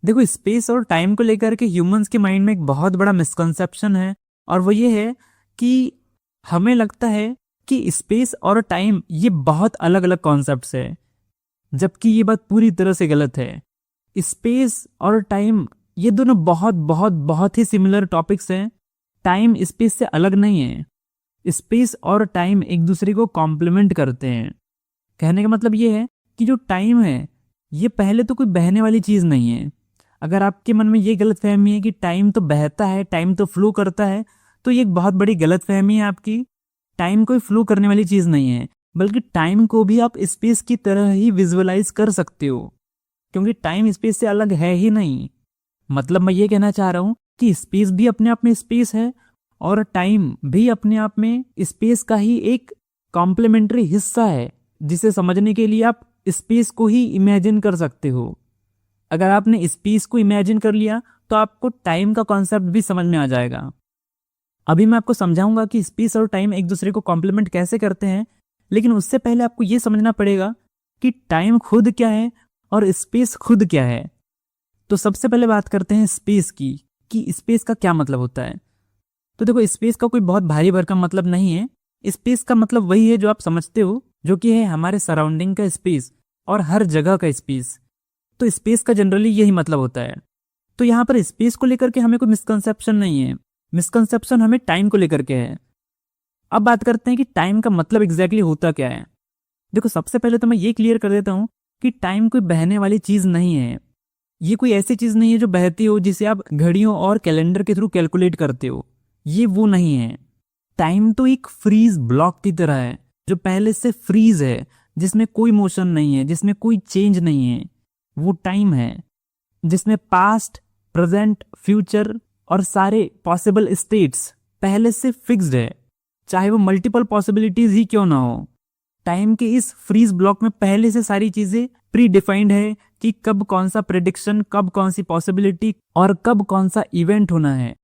देखो, स्पेस और टाइम को लेकर के ह्यूमंस के माइंड में एक बहुत बड़ा मिसकंसेप्शन है, और वो ये है कि हमें लगता है कि स्पेस और टाइम ये बहुत अलग अलग कॉन्सेप्ट्स है, जबकि ये बात पूरी तरह से गलत है। स्पेस और टाइम ये दोनों बहुत बहुत बहुत ही सिमिलर टॉपिक्स हैं। टाइम स्पेस से अलग नहीं है। स्पेस और टाइम एक दूसरे को कॉम्प्लीमेंट करते हैं। कहने का मतलब ये है कि जो टाइम है ये पहले तो कोई बहने वाली चीज़ नहीं है। अगर आपके मन में ये गलत फहमी है कि टाइम तो बहता है, टाइम तो फ्लो करता है, तो ये एक बहुत बड़ी गलत फहमी है आपकी। टाइम कोई फ्लो करने वाली चीज़ नहीं है, बल्कि टाइम को भी आप स्पेस की तरह ही विजुअलाइज कर सकते हो, क्योंकि टाइम स्पेस से अलग है ही नहीं। मतलब मैं ये कहना चाह रहा हूँ कि स्पेस भी अपने आप में स्पेस है, और टाइम भी अपने आप में स्पेस का ही एक कॉम्प्लीमेंट्री हिस्सा है, जिसे समझने के लिए आप स्पेस को ही इमेजिन कर सकते हो। अगर आपने स्पेस को इमेजिन कर लिया तो आपको टाइम का कॉन्सेप्ट भी समझ में आ जाएगा। अभी मैं आपको समझाऊंगा कि स्पेस और टाइम एक दूसरे को कॉम्प्लीमेंट कैसे करते हैं, लेकिन उससे पहले आपको ये समझना पड़ेगा कि टाइम खुद क्या है और स्पेस खुद क्या है। तो सबसे पहले बात करते हैं स्पेस की, कि स्पेस का क्या मतलब होता है। तो देखो, स्पेस का कोई बहुत भारी भरकम मतलब नहीं है। स्पेस का मतलब वही है जो आप समझते हो, जो कि है हमारे सराउंडिंग का स्पेस और हर जगह का स्पेस। तो स्पेस का जनरली यही मतलब होता है। तो यहाँ पर स्पेस को लेकर के हमें कोई मिसकंसेप्शन नहीं है। मिसकंसेप्शन हमें टाइम को लेकर के है। अब बात करते हैं कि टाइम का मतलब एग्जैक्टली होता क्या है। देखो, सबसे पहले तो मैं ये क्लियर कर देता हूँ कि टाइम कोई बहने वाली चीज नहीं है। ये कोई ऐसी चीज नहीं है जो बहती हो, जिसे आप घड़ियों और कैलेंडर के थ्रू कैलकुलेट करते हो। ये वो नहीं है। टाइम तो एक फ्रीज ब्लॉक की तरह है, जो पहले से फ्रीज है, जिसमें कोई मोशन नहीं है, जिसमें कोई चेंज नहीं है। वो टाइम है जिसमें पास्ट, प्रेजेंट, फ्यूचर और सारे पॉसिबल स्टेट्स पहले से फिक्स्ड है, चाहे वो मल्टीपल पॉसिबिलिटीज ही क्यों ना हो। टाइम के इस फ्रीज ब्लॉक में पहले से सारी चीजें प्री डिफाइंड है कि कब कौन सा प्रेडिक्शन, कब कौन सी पॉसिबिलिटी और कब कौन सा इवेंट होना है।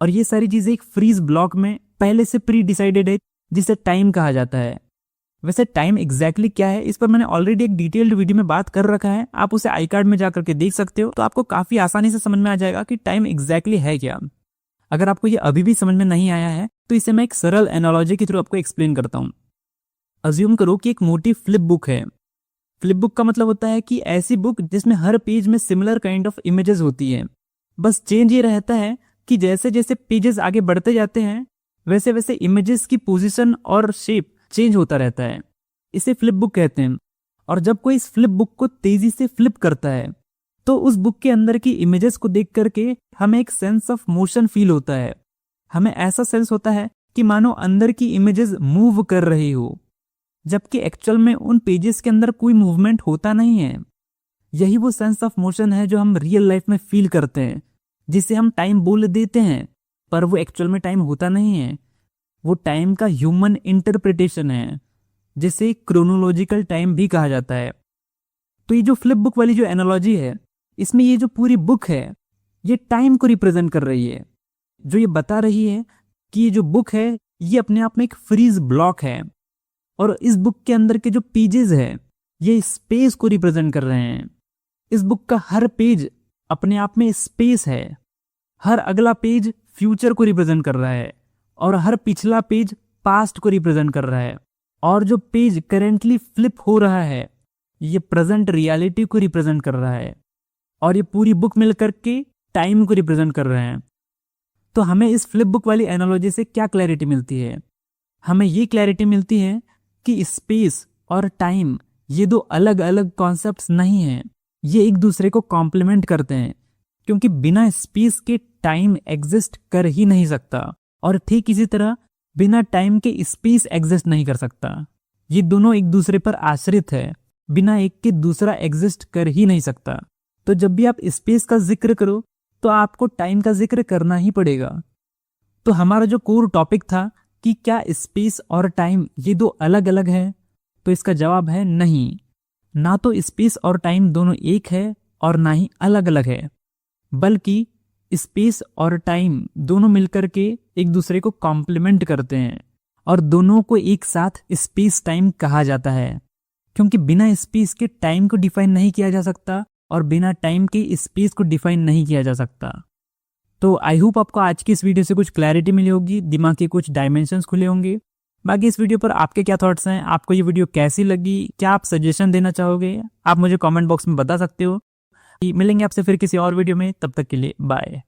और ये सारी चीजें एक फ्रीज ब्लॉक में पहले से प्री डिसाइडेड है, जिसे टाइम कहा जाता है। वैसे टाइम एग्जैक्टली क्या है, इस पर मैंने ऑलरेडी एक डिटेल्ड वीडियो में बात कर रखा है। आप उसे आई कार्ड में जाकर के देख सकते हो, तो आपको काफी आसानी से समझ में आ जाएगा कि टाइम एग्जैक्टली है क्या। अगर आपको ये अभी भी समझ में नहीं आया है तो इसे मैं एक सरल एनालॉजी के थ्रू आपको एक्सप्लेन करता हूँ। अज्यूम करो कि एक मोटी फ्लिप बुक है। फ्लिप बुक का मतलब होता है कि ऐसी बुक जिसमें हर पेज में सिमिलर काइंड ऑफ इमेजेस होती है। बस चेंज ये रहता है कि जैसे जैसे पेजेस आगे बढ़ते जाते हैं, वैसे वैसे इमेजेस की पोजीशन और शेप चेंज होता रहता है। इसे फ्लिप बुक कहते हैं। और जब कोई इस फ्लिप बुक को तेजी से फ्लिप करता है, तो उस बुक के अंदर की इमेजेस को देख करके हमें एक सेंस ऑफ मोशन फील होता है। हमें ऐसा सेंस होता है कि मानो अंदर की इमेजेस मूव कर रही हो, जबकि एक्चुअल में उन पेजेस के अंदर कोई मूवमेंट होता नहीं है। यही वो सेंस ऑफ मोशन है जो हम रियल लाइफ में फील करते हैं, जिसे हम टाइम बोल देते हैं, पर वो एक्चुअल में टाइम होता नहीं है। वो टाइम का ह्यूमन इंटरप्रिटेशन है, जिसे क्रोनोलॉजिकल टाइम भी कहा जाता है। तो ये जो फ्लिप बुक वाली जो एनालॉजी है, इसमें ये जो पूरी बुक है, ये टाइम को रिप्रेजेंट कर रही है, जो ये बता रही है कि ये जो बुक है ये अपने आप में एक फ्रीज ब्लॉक है, और इस बुक के अंदर के जो पेजेस है ये स्पेस को रिप्रेजेंट कर रहे हैं। इस बुक का हर पेज अपने आप में स्पेस है। हर अगला पेज फ्यूचर को रिप्रेजेंट कर रहा है, और हर पिछला पेज पास्ट को रिप्रेजेंट कर रहा है, और जो पेज करेंटली फ्लिप हो रहा है ये प्रेजेंट रियलिटी को रिप्रेजेंट कर रहा है, और ये पूरी बुक मिलकर के टाइम को रिप्रेजेंट कर रहे हैं। तो हमें इस फ्लिप बुक वाली एनालॉजी से क्या क्लैरिटी मिलती है? हमें ये क्लैरिटी मिलती है कि स्पेस और टाइम ये दो अलग अलग कॉन्सेप्ट्स नहीं हैं, ये एक दूसरे को कॉम्प्लीमेंट करते हैं, क्योंकि बिना स्पेस के टाइम एग्जिस्ट कर ही नहीं सकता, और ठीक इसी तरह बिना टाइम के स्पेस एग्जिस्ट नहीं कर सकता। ये दोनों एक दूसरे पर आश्रित है, बिना एक के दूसरा एग्जिस्ट कर ही नहीं सकता। तो जब भी आप स्पेस का जिक्र करो तो आपको टाइम का जिक्र करना ही पड़ेगा। तो हमारा जो कोर टॉपिक था कि क्या स्पेस और टाइम ये दो अलग अलग है, तो इसका जवाब है नहीं। ना तो स्पेस और टाइम दोनों एक है और ना ही अलग अलग है, बल्कि स्पेस और टाइम दोनों मिलकर के एक दूसरे को कॉम्प्लीमेंट करते हैं, और दोनों को एक साथ स्पेस टाइम कहा जाता है, क्योंकि बिना स्पेस के टाइम को डिफाइन नहीं किया जा सकता, और बिना टाइम के स्पेस को डिफाइन नहीं किया जा सकता। तो आई होप आपको आज की इस वीडियो से कुछ क्लैरिटी मिली होगी, दिमाग के कुछ डायमेंशंस खुले होंगे। बाकी इस वीडियो पर आपके क्या थॉट्स हैं, आपको ये वीडियो कैसी लगी, क्या आप सजेशन देना चाहोगे, आप मुझे कमेंट बॉक्स में बता सकते हो। मिलेंगे आपसे फिर किसी और वीडियो में, तब तक के लिए बाय।